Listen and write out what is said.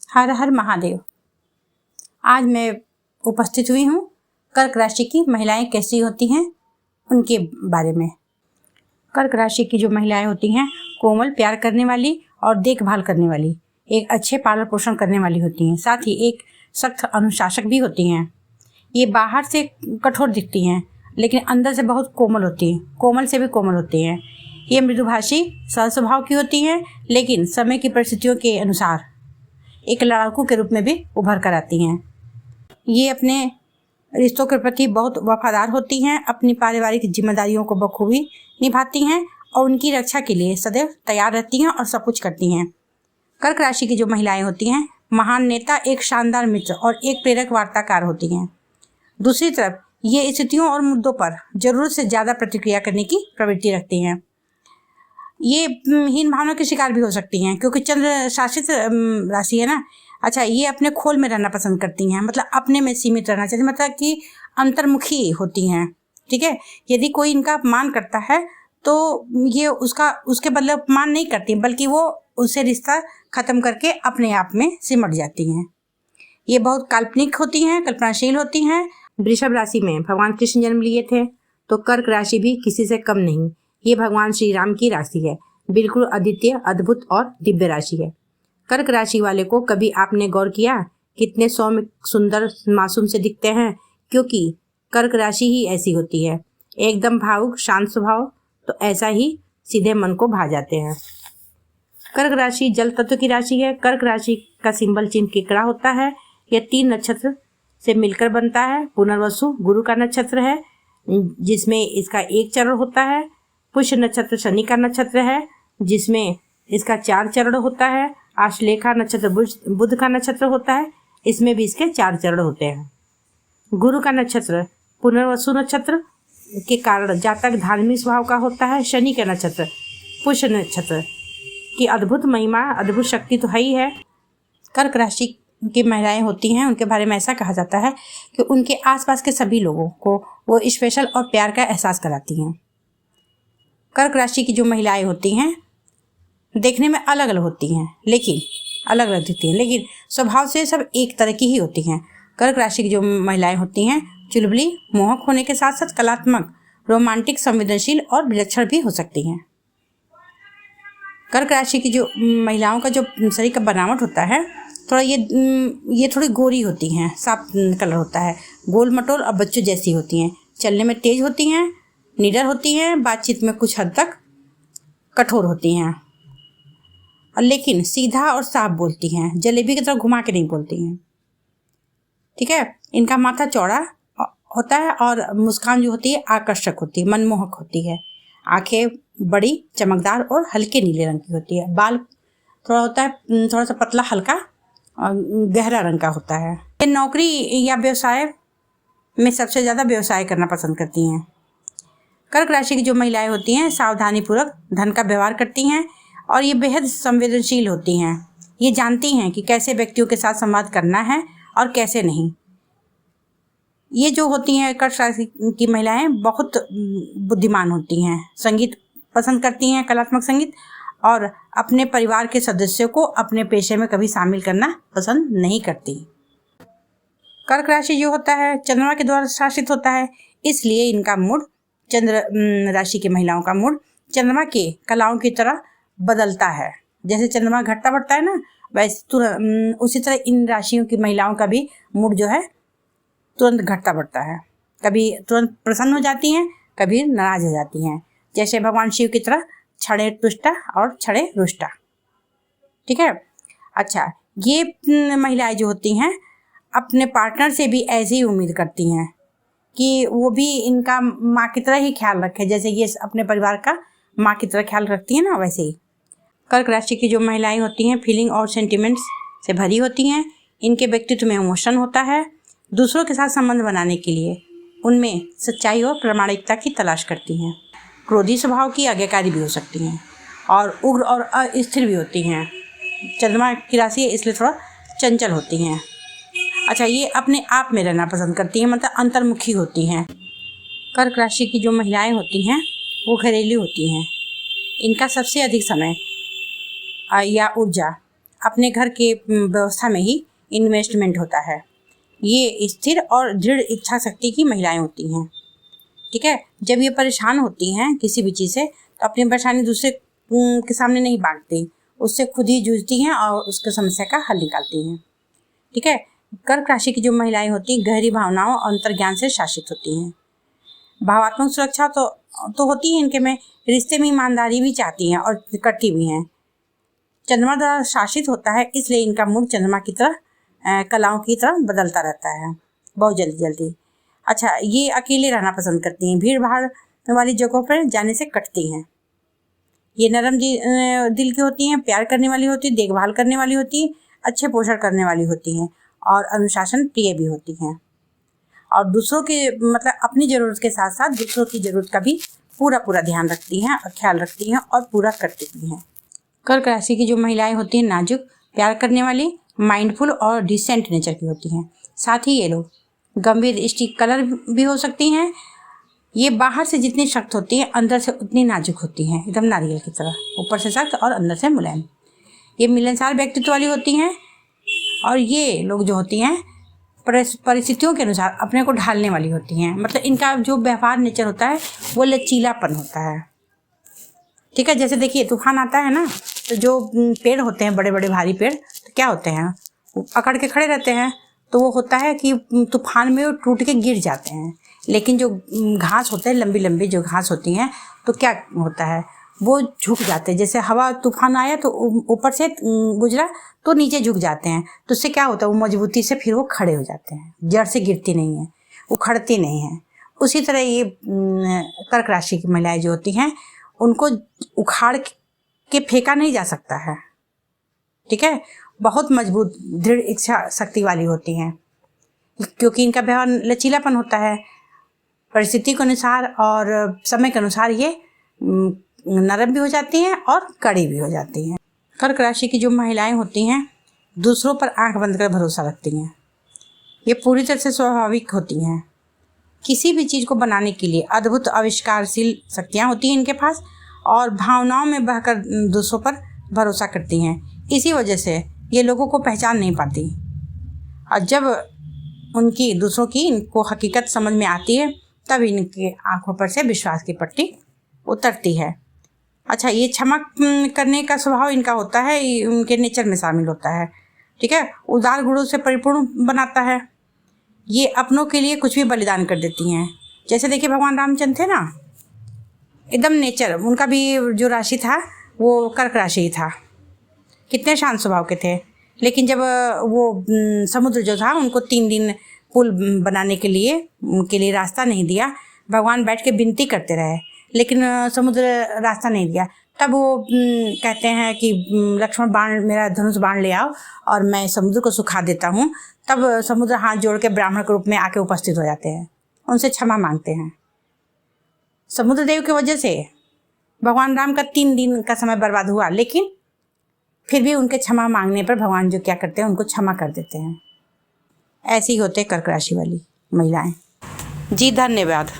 हर हर महादेव। आज मैं उपस्थित हुई हूँ कर्क राशि की महिलाएं कैसी होती हैं उनके बारे में। कर्क राशि की जो महिलाएं होती हैं कोमल, प्यार करने वाली और देखभाल करने वाली, एक अच्छे पालन पोषण करने वाली होती हैं। साथ ही एक सख्त अनुशासक भी होती हैं। ये बाहर से कठोर दिखती हैं लेकिन अंदर से बहुत कोमल होती हैं, कोमल से भी कोमल होती हैं। ये मृदुभाषी, सरल स्वभाव की होती हैं लेकिन समय की परिस्थितियों के अनुसार एक लड़ाकू के रूप में भी उभर कर आती हैं। ये अपने रिश्तों के प्रति बहुत वफादार होती हैं, अपनी पारिवारिक जिम्मेदारियों को बखूबी निभाती हैं और उनकी रक्षा के लिए सदैव तैयार रहती हैं और सब कुछ करती हैं। कर्क राशि की जो महिलाएं होती हैं महान नेता, एक शानदार मित्र और एक प्रेरक वार्ताकार होती हैं। दूसरी तरफ ये स्थितियों और मुद्दों पर जरूरत से ज़्यादा प्रतिक्रिया करने की प्रवृत्ति रखती हैं। ये हीन भावना के शिकार भी हो सकती हैं क्योंकि चंद्र शासित राशि है ना। अच्छा, ये अपने खोल में रहना पसंद करती हैं, मतलब अपने में सीमित रहना चाहती, मतलब कि अंतर्मुखी होती हैं। ठीक है, यदि कोई इनका अपमान करता है तो ये उसके बदले अपमान नहीं करती बल्कि वो उससे रिश्ता खत्म करके अपने आप में सिमट जाती हैं। ये बहुत काल्पनिक होती हैं, कल्पनाशील होती हैं। वृषभ राशि में भगवान कृष्ण जन्म लिए थे तो कर्क राशि भी किसी से कम नहीं। ये भगवान श्री राम की राशि है, बिल्कुल अद्वितीय, अद्भुत और दिव्य राशि है। कर्क राशि वाले को कभी आपने गौर किया कितने सौम्य, सुंदर, मासूम से दिखते हैं? क्योंकि कर्क राशि ही ऐसी होती है, एकदम भावुक, शांत स्वभाव, तो ऐसा ही सीधे मन को भा जाते हैं। कर्क राशि जल तत्व की राशि है। कर्क राशि का सिंबल चिन्ह केकड़ा होता है। यह 3 नक्षत्र से मिलकर बनता है। पुनर्वसु गुरु का नक्षत्र है जिसमें इसका 1 चरण होता है। पुष्य नक्षत्र शनि का नक्षत्र है जिसमें इसका 4 चरण होता है। आश्लेषा नक्षत्र बुध का नक्षत्र होता है, इसमें भी इसके 4 चरण होते हैं। गुरु का नक्षत्र पुनर्वसु नक्षत्र के कारण जातक धार्मिक स्वभाव का होता है। शनि का नक्षत्र पुष्य नक्षत्र की अद्भुत महिमा, अद्भुत शक्ति तो है ही है। कर्क राशि की महिलाएं होती हैं, उनके बारे में ऐसा कहा जाता है कि उनके आसपास के सभी लोगों को वो स्पेशल और प्यार का एहसास कराती हैं। कर्क राशि की जो महिलाएं होती हैं देखने में अलग अलग होती हैं, लेकिन अलग अलग दिखती हैं, लेकिन स्वभाव से सब एक तरह की ही होती हैं। कर्क राशि की जो महिलाएं होती हैं चुलबुली, मोहक होने के साथ साथ कलात्मक, रोमांटिक, संवेदनशील और विलक्षण भी हो सकती हैं। कर्क राशि की जो महिलाओं का जो शरीर का बनावट होता है थोड़ा ये थोड़ी गोरी होती हैं, साफ कलर होता है, गोल मटोल और बच्चों जैसी होती हैं। चलने में तेज होती हैं, निडर होती हैं, बातचीत में कुछ हद तक कठोर होती हैं और लेकिन सीधा और साफ बोलती हैं, जलेबी की तरह घुमा के नहीं बोलती हैं। ठीक है, इनका माथा चौड़ा होता है और मुस्कान जो होती है आकर्षक होती है, मनमोहक होती है। आंखें बड़ी, चमकदार और हल्के नीले रंग की होती है। बाल थोड़ा होता है, थोड़ा सा पतला, हल्का और गहरा रंग का होता है। ये नौकरी या व्यवसाय में सबसे ज़्यादा व्यवसाय करना पसंद करती हैं। कर्क राशि की जो महिलाएं होती हैं सावधानीपूर्वक धन का व्यवहार करती हैं और ये बेहद संवेदनशील होती हैं। ये जानती हैं कि कैसे व्यक्तियों के साथ संवाद करना है और कैसे नहीं। ये जो होती हैं कर्क राशि की महिलाएं बहुत बुद्धिमान होती हैं, संगीत पसंद करती हैं, कलात्मक संगीत, और अपने परिवार के सदस्यों को अपने पेशे में कभी शामिल करना पसंद नहीं करती। कर्क राशि जो होता है चंद्रमा के द्वारा शासित होता है, इसलिए इनका मूड, चंद्र राशि की महिलाओं का मूड चंद्रमा के कलाओं की तरह बदलता है। जैसे चंद्रमा घटता बढ़ता है ना, वैसे उसी तरह इन राशियों की महिलाओं का भी मूड जो है तुरंत घटता बढ़ता है। कभी तुरंत प्रसन्न हो जाती हैं, कभी नाराज हो जाती हैं, जैसे भगवान शिव की तरह छड़े तुष्टा और छड़े रुष्टा। ठीक है, अच्छा, ये महिलाएं जो होती हैं अपने पार्टनर से भी ऐसी ही उम्मीद करती हैं कि वो भी इनका माँ की तरह ही ख्याल रखे, जैसे ये अपने परिवार का माँ की तरह ख्याल रखती है ना, वैसे ही। कर्क राशि की जो महिलाएं होती हैं फीलिंग और सेंटिमेंट्स से भरी होती हैं। इनके व्यक्तित्व में इमोशन होता है। दूसरों के साथ संबंध बनाने के लिए उनमें सच्चाई और प्रामाणिकता की तलाश करती हैं। क्रोधी स्वभाव की, आज्ञाकारी भी हो सकती हैं और उग्र और अस्थिर भी होती हैं। चंद्रमा की राशि है इसलिए थोड़ा चंचल होती हैं। अच्छा, ये अपने आप में रहना पसंद करती हैं, मतलब अंतर्मुखी होती हैं। कर्क राशि की जो महिलाएं होती हैं वो घरेलू होती हैं। इनका सबसे अधिक समय या ऊर्जा अपने घर के व्यवस्था में ही इन्वेस्टमेंट होता है। ये स्थिर और दृढ़ इच्छा शक्ति की महिलाएं होती हैं। ठीक है, जब ये परेशान होती हैं किसी भी चीज़ से तो अपनी परेशानी दूसरे के सामने नहीं बांटती, उससे खुद ही जूझती हैं और उसके समस्या का हल निकालती हैं। ठीक है, कर्क राशि की जो महिलाएं होती हैं गहरी भावनाओं और अंतर्ज्ञान से शासित होती हैं। भावात्मक सुरक्षा तो होती है इनके में, रिश्ते में ईमानदारी भी चाहती हैं और करती भी हैं। चंद्रमा द्वारा शासित होता है, इसलिए इनका मूड चंद्रमा की तरह कलाओं की तरह बदलता रहता है बहुत जल्दी जल्दी। अच्छा, ये अकेले रहना पसंद करती हैं, भीड़ भाड़ वाली जगहों पर जाने से कटती हैं। ये नरम दिल की होती हैं, प्यार करने वाली होती हैं, देखभाल करने वाली होती हैं, अच्छे पोषण करने वाली होती हैं और अनुशासन प्रिय भी होती हैं। और दूसरों के मतलब अपनी ज़रूरत के साथ साथ दूसरों की ज़रूरत का भी पूरा ध्यान रखती हैं और ख्याल रखती हैं और पूरा करती भी हैं। कर्क राशि की जो महिलाएं होती हैं नाजुक, प्यार करने वाली, माइंडफुल और डिसेंट नेचर की होती हैं। साथ ही ये लोग गंभीर स्टिक कलर भी हो सकती हैं। ये बाहर से जितनी सख्त होती हैं अंदर से उतनी नाजुक होती हैं, एकदम नारियल की तरह, ऊपर से सख्त और अंदर से मुलायम। ये मिलनसार व्यक्तित्व वाली होती हैं और ये लोग जो होती हैं परिस्थितियों के अनुसार अपने को ढालने वाली होती हैं। मतलब इनका जो व्यवहार नेचर होता है वो लचीलापन होता है। ठीक है, जैसे देखिए तूफान आता है ना, तो जो पेड़ होते हैं बड़े बड़े भारी पेड़, तो क्या होते हैं, वो अकड़ के खड़े रहते हैं, तो वो होता है कि तूफान में वो टूट के गिर जाते हैं। लेकिन जो घास होते हैं, लंबी लंबी जो घास होती हैं, तो क्या होता है, वो झुक जाते हैं। जैसे हवा तूफान आया तो ऊपर से गुजरा तो नीचे झुक जाते हैं, तो उससे क्या होता है, वो मजबूती से फिर वो खड़े हो जाते हैं, जड़ से गिरती नहीं है, वो खड़ती नहीं है। उसी तरह ये कर्क राशि की महिलाएं जो होती हैं उनको उखाड़ के फेंका नहीं जा सकता है। ठीक है, बहुत मजबूत दृढ़ इच्छा शक्ति वाली होती हैं, क्योंकि इनका व्यवहार लचीलापन होता है। परिस्थिति के अनुसार और समय के अनुसार ये नरम भी हो जाती हैं और कड़ी भी हो जाती हैं। कर्क राशि की जो महिलाएं होती हैं दूसरों पर आंख बंद कर भरोसा रखती हैं। ये पूरी तरह से स्वाभाविक होती हैं। किसी भी चीज़ को बनाने के लिए अद्भुत आविष्कारशील शक्तियाँ होती हैं इनके पास और भावनाओं में बहकर दूसरों पर भरोसा करती हैं। इसी वजह से ये लोगों को पहचान नहीं पाती और जब उनकी दूसरों की इनको हकीकत समझ में आती है तब इनकी आंखों पर से विश्वास की पट्टी उतरती है। अच्छा, ये क्षमा करने का स्वभाव इनका होता है, उनके नेचर में शामिल होता है। ठीक है, उदार गुणों से परिपूर्ण बनाता है। ये अपनों के लिए कुछ भी बलिदान कर देती हैं। जैसे देखिए भगवान रामचंद्र थे ना, एकदम नेचर उनका भी जो राशि था वो कर्क राशि ही था, कितने शांत स्वभाव के थे। लेकिन जब वो समुद्र जो था उनको 3 दिन पुल बनाने के लिए उनके लिए रास्ता नहीं दिया, भगवान बैठ के विनती करते रहे लेकिन समुद्र रास्ता नहीं दिया। तब वो कहते हैं कि लक्ष्मण बाण, मेरा धनुष बाण ले आओ और मैं समुद्र को सुखा देता हूँ। तब समुद्र हाथ जोड़ के ब्राह्मण के रूप में आके उपस्थित हो जाते हैं, उनसे क्षमा मांगते हैं। समुद्र देव की वजह से भगवान राम का 3 दिन का समय बर्बाद हुआ, लेकिन फिर भी उनके क्षमा मांगने पर भगवान जो क्या करते हैं उनको क्षमा कर देते हैं। ऐसे ही होते कर्क राशि वाली महिलाएं। जी धन्यवाद।